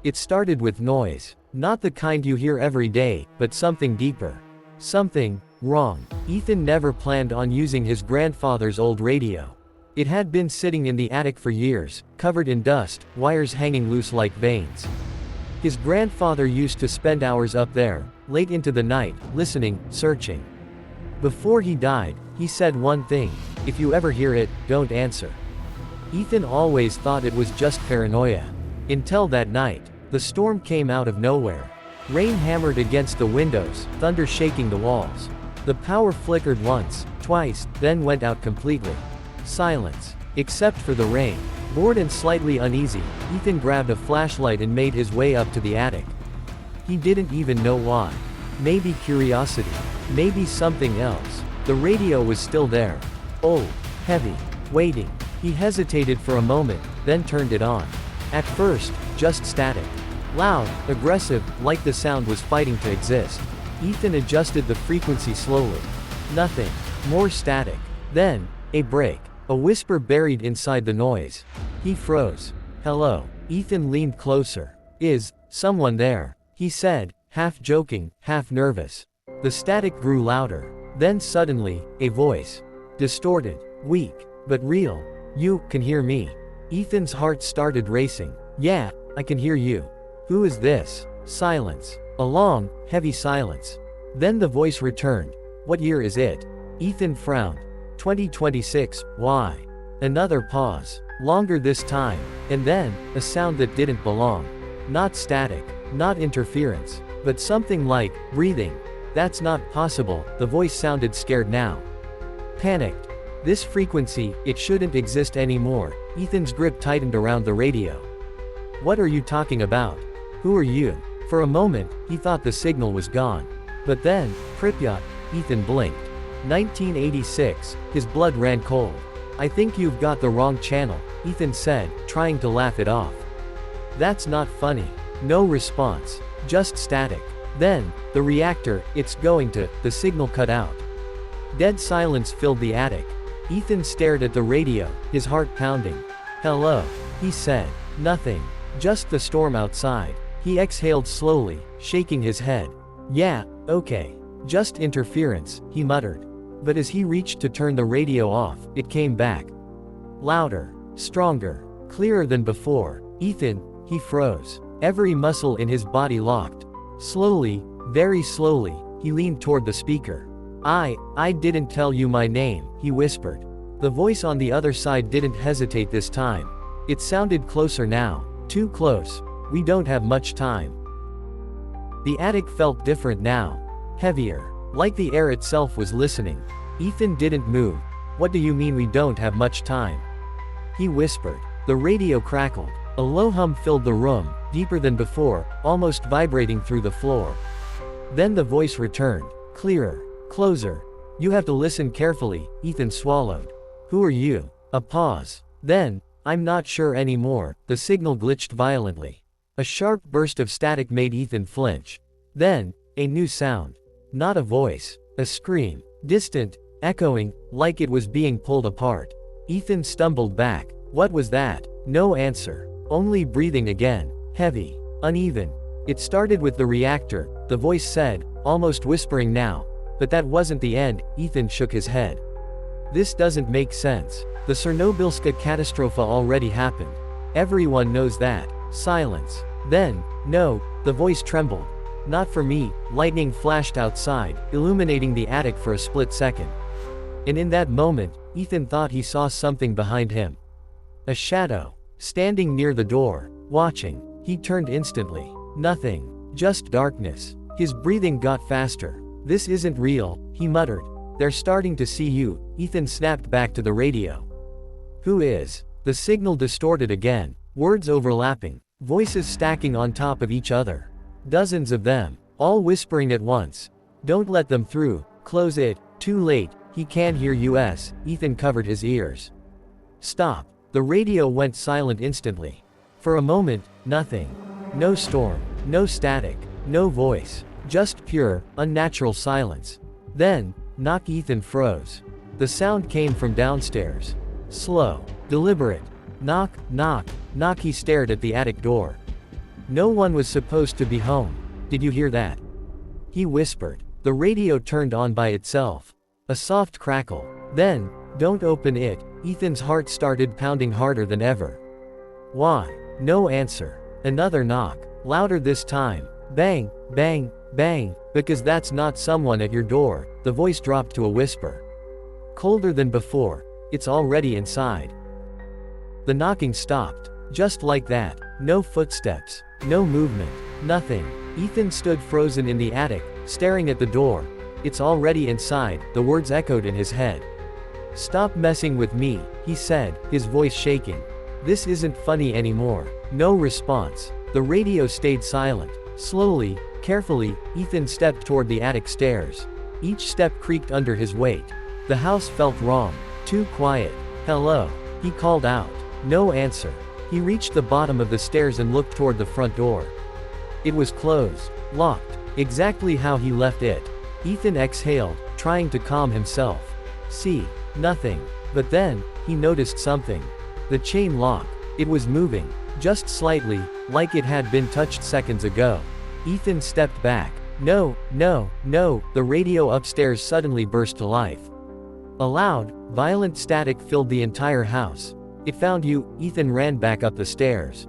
It started with noise. Not the kind you hear every day, but something deeper. Something wrong. Ethan never planned on using his grandfather's old radio. It had been sitting in the attic for years, covered in dust, wires hanging loose like veins. His grandfather used to spend hours up there, late into the night, listening, searching. Before he died, he said one thing: if you ever hear it, don't answer. Ethan always thought it was just paranoia. Until that night. The storm came out of nowhere. Rain hammered against the windows, thunder shaking the walls. The power flickered once, twice, then went out completely. Silence. Except for the rain. Bored and slightly uneasy, Ethan grabbed a flashlight and made his way up to the attic. He didn't even know why. Maybe curiosity. Maybe something else. The radio was still there. Old. Heavy. Waiting. He hesitated for a moment, then turned it on. At first, just static. Loud, aggressive, like the sound was fighting to exist. Ethan adjusted the frequency slowly. Nothing. More static. Then, a break. A whisper buried inside the noise. He froze. Hello. Ethan leaned closer. Is someone there? He said, half joking, half nervous. The static grew louder. Then suddenly, a voice. Distorted. Weak. But real. You can hear me. Ethan's heart started racing. Yeah, I can hear you. Who is this? Silence. A long, heavy silence. Then the voice returned. What year is it? Ethan frowned. 2026, why? Another pause. Longer this time. And then, a sound that didn't belong. Not static. Not interference. But something like, breathing. That's not possible. The voice sounded scared now. Panicked. This frequency, it shouldn't exist anymore. Ethan's grip tightened around the radio. What are you talking about? Who are you? For a moment, he thought the signal was gone. But then, Pripyat, Ethan blinked. 1986, his blood ran cold. I think you've got the wrong channel, Ethan said, trying to laugh it off. That's not funny. No response. Just static. Then, the reactor, it's going to, the signal cut out. Dead silence filled the attic. Ethan stared at the radio, his heart pounding. Hello, he said. Nothing. Just the storm outside. He exhaled slowly, shaking his head. Yeah, okay. Just interference, he muttered. But as he reached to turn the radio off, it came back. Louder. Stronger. Clearer than before. Ethan, he froze. Every muscle in his body locked. Slowly, very slowly, he leaned toward the speaker. I didn't tell you my name, he whispered. The voice on the other side didn't hesitate this time. It sounded closer now. Too close. We don't have much time. The attic felt different now. Heavier. Like the air itself was listening. Ethan didn't move. What do you mean we don't have much time? He whispered. The radio crackled. A low hum filled the room, deeper than before, almost vibrating through the floor. Then the voice returned. Clearer. Closer. You have to listen carefully, Ethan swallowed. Who are you? A pause. Then, I'm not sure anymore. The signal glitched violently. A sharp burst of static made Ethan flinch. Then, a new sound. Not a voice. A scream. Distant, echoing, like it was being pulled apart. Ethan stumbled back. What was that? No answer. Only breathing again. Heavy. Uneven. It started with the reactor, the voice said, almost whispering now. But that wasn't the end. Ethan shook his head. This doesn't make sense. The Chernobylska catastrophe already happened. Everyone knows that. Silence. Then, no, the voice trembled. Not for me. Lightning flashed outside, illuminating the attic for a split second. And in that moment, Ethan thought he saw something behind him. A shadow. Standing near the door, watching. He turned instantly. Nothing. Just darkness. His breathing got faster. This isn't real, he muttered. They're starting to see you. Ethan snapped back to the radio. Who is? The signal distorted again. Words overlapping. Voices stacking on top of each other. Dozens of them. All whispering at once. Don't let them through. Close it. Too late. He can't hear us. Ethan covered his ears. Stop. The radio went silent instantly. For a moment, nothing. No storm. No static. No voice. Just pure, unnatural silence. Then, Ethan froze. The sound came from downstairs. Slow. Deliberate. Knock, knock, knock. He stared at the attic door. No one was supposed to be home. Did you hear that? He whispered. The radio turned on by itself. A soft crackle. Then, don't open it. Ethan's heart started pounding harder than ever. Why? No answer. Another knock. Louder this time. Bang, bang, bang. Because that's not someone at your door. The voice dropped to a whisper. Colder than before. It's already inside. The knocking stopped. Just like that. No footsteps. No movement. Nothing. Ethan stood frozen in the attic, staring at the door. It's already inside, the words echoed in his head. Stop messing with me, he said, his voice shaking. This isn't funny anymore. No response. The radio stayed silent. Slowly, carefully, Ethan stepped toward the attic stairs. Each step creaked under his weight. The house felt wrong. Too quiet. Hello? He called out. No answer. He reached the bottom of the stairs and looked toward the front door. It was closed. Locked. Exactly how he left it. Ethan exhaled, trying to calm himself. See. Nothing. But then, he noticed something. The chain lock. It was moving. Just slightly, like it had been touched seconds ago. Ethan stepped back. No, no, no, the radio upstairs suddenly burst to life. A loud, violent static filled the entire house. It found you, Ethan ran back up the stairs.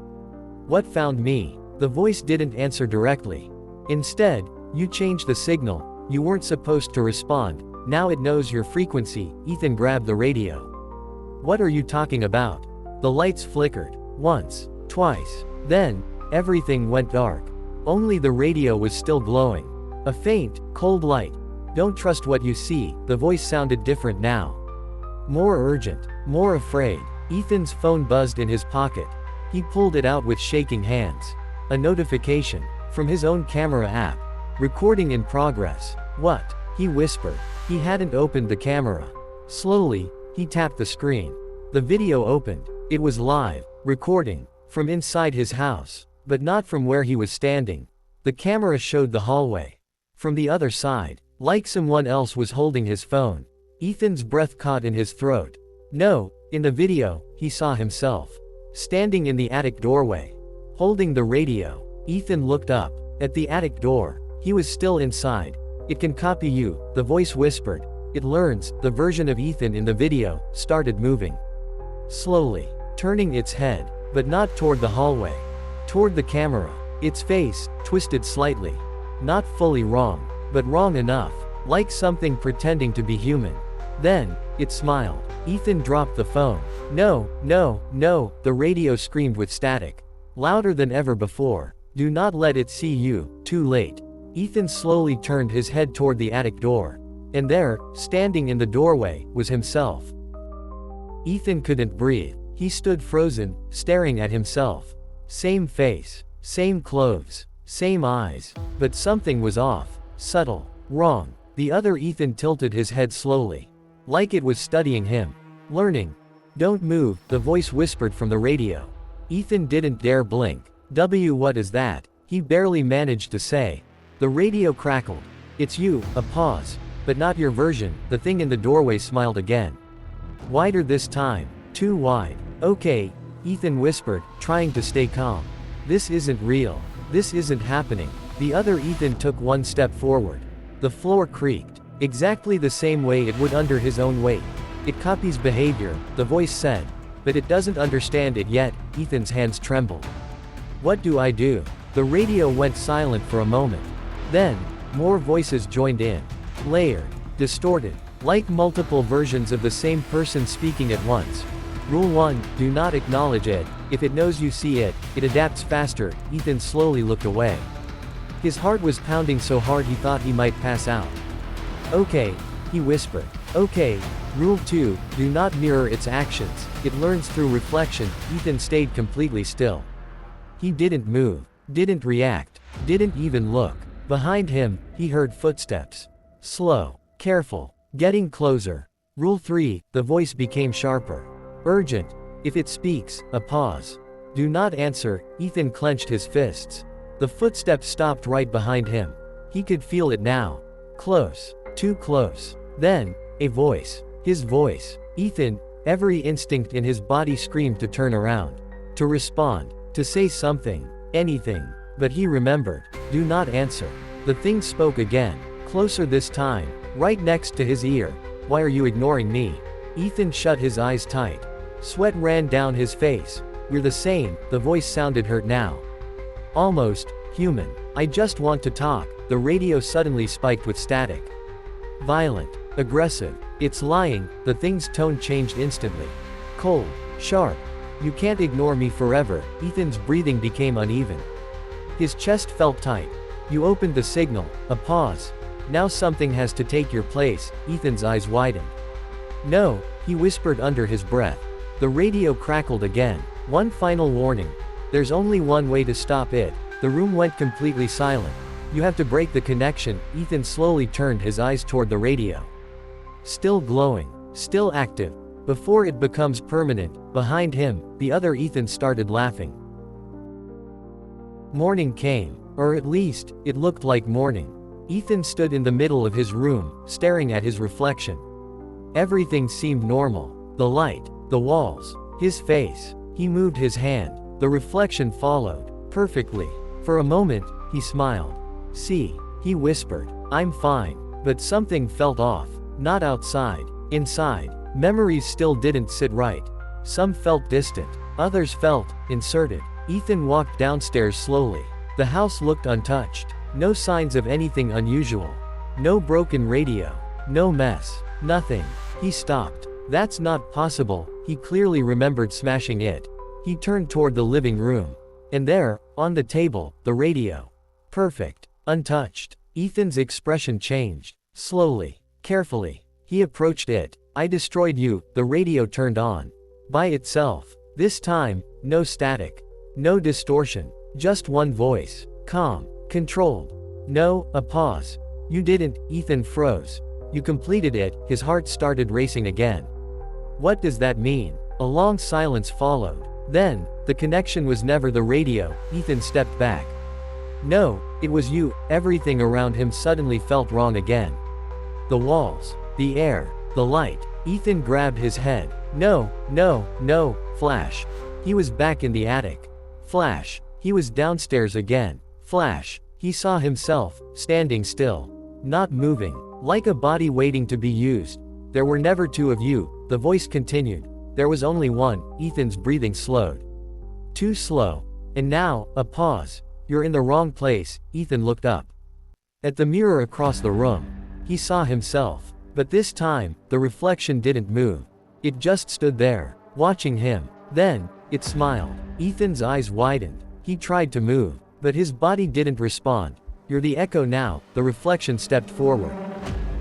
What found me? The voice didn't answer directly. Instead, you changed the signal. You weren't supposed to respond. Now it knows your frequency. Ethan grabbed the radio. What are you talking about? The lights flickered. Once. Twice. Then, everything went dark. Only the radio was still glowing. A faint, cold light. Don't trust what you see. The voice sounded different now. More urgent. More afraid. Ethan's phone buzzed in his pocket. He pulled it out with shaking hands. A notification. From his own camera app. Recording in progress. What? He whispered. He hadn't opened the camera. Slowly, he tapped the screen. The video opened. It was live, recording, from inside his house, but not from where he was standing. The camera showed the hallway. From the other side, like someone else was holding his phone. Ethan's breath caught in his throat. No, in the video, he saw himself. Standing in the attic doorway. Holding the radio. Ethan looked up. At the attic door. He was still inside. It can copy you, the voice whispered. It learns. The version of Ethan in the video started moving. Slowly, turning its head, but not toward the hallway. Toward the camera. Its face, twisted slightly. Not fully wrong, but wrong enough, like something pretending to be human. Then, it smiled. Ethan dropped the phone. No, no, no, the radio screamed with static. Louder than ever before. Do not let it see you, too late. Ethan slowly turned his head toward the attic door. And there, standing in the doorway, was himself. Ethan couldn't breathe. He stood frozen, staring at himself. Same face. Same clothes. Same eyes. But something was off. Subtle. Wrong. The other Ethan tilted his head slowly. Like it was studying him. Learning. Don't move, the voice whispered from the radio. Ethan didn't dare blink. What is that? He barely managed to say. The radio crackled. It's you, a pause. But not your version, the thing in the doorway smiled again. Wider this time. Too wide. Okay, Ethan whispered, trying to stay calm. This isn't real. This isn't happening. The other Ethan took one step forward. The floor creaked. Exactly the same way it would under his own weight. It copies behavior, the voice said. But it doesn't understand it yet. Ethan's hands trembled. What do I do? The radio went silent for a moment. Then, more voices joined in. Layered. Distorted. Like multiple versions of the same person speaking at once. Rule 1, do not acknowledge it. If it knows you see it, it adapts faster. Ethan slowly looked away. His heart was pounding so hard he thought he might pass out. Okay, he whispered. Okay. Rule 2, do not mirror its actions. It learns through reflection. Ethan stayed completely still. He didn't move. Didn't react. Didn't even look. Behind him, he heard footsteps. Slow. Careful. Getting closer. Rule 3, the voice became sharper. Urgent. If it speaks, a pause. Do not answer. Ethan clenched his fists. The footsteps stopped right behind him. He could feel it now. Close. Too close. Then, a voice. His voice. Ethan, every instinct in his body screamed to turn around. To respond. To say something. Anything. But he remembered. Do not answer. The thing spoke again. Closer this time. Right next to his ear. Why are you ignoring me? Ethan shut his eyes tight. Sweat ran down his face. You're the same. The voice sounded hurt now. Almost human. I just want to talk. The radio suddenly spiked with static. Violent. Aggressive. It's lying. The thing's tone changed instantly. Cold. Sharp. You can't ignore me forever. Ethan's breathing became uneven. His chest felt tight. You opened the signal. A pause. Now something has to take your place. Ethan's eyes widened. No, he whispered under his breath. The radio crackled again. One final warning. There's only one way to stop it. The room went completely silent. You have to break the connection. Ethan slowly turned his eyes toward the radio. Still glowing. Still active. Before it becomes permanent. Behind him, the other Ethan started laughing. Morning came. Or at least, it looked like morning. Ethan stood in the middle of his room, staring at his reflection. Everything seemed normal. The light, the walls, his face. He moved his hand. The reflection followed. Perfectly. For a moment, he smiled. See, he whispered. I'm fine. But something felt off. Not outside. Inside. Memories still didn't sit right. Some felt distant. Others felt inserted. Ethan walked downstairs slowly. The house looked untouched. No signs of anything unusual. No broken radio. No mess. Nothing. He stopped. That's not possible. He clearly remembered smashing it. He turned toward the living room. And there, on the table, the radio. Perfect. Untouched. Ethan's expression changed. Slowly. Carefully. He approached it. I destroyed you. The radio turned on. By itself. This time, no static. No distortion. Just one voice. Calm. Controlled. No, a pause. You didn't. Ethan froze. You completed it. His heart started racing again. What does that mean? A long silence followed. Then, the connection was never the radio. Ethan stepped back. No, it was you. Everything around him suddenly felt wrong again. The walls. The air. The light. Ethan grabbed his head. No, no, no. Flash. He was back in the attic. Flash. He was downstairs again. Flash. He saw himself, standing still. Not moving. Like a body waiting to be used. There were never two of you. The voice continued. There was only one. Ethan's breathing slowed. Too slow. And now, a pause. You're in the wrong place. Ethan looked up. At the mirror across the room. He saw himself. But this time, the reflection didn't move. It just stood there, watching him. Then, it smiled. Ethan's eyes widened. He tried to move, but his body didn't respond. You're the echo now. The reflection stepped forward.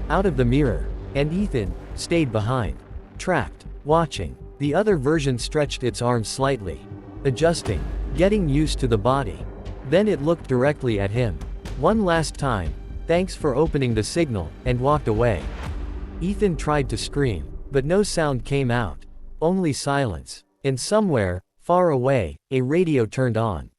Out of the mirror. And Ethan stayed behind. Trapped. Watching. The other version stretched its arms slightly. Adjusting. Getting used to the body. Then it looked directly at him. One last time. Thanks for opening the signal, and walked away. Ethan tried to scream, but no sound came out. Only silence. And somewhere, far away, a radio turned on.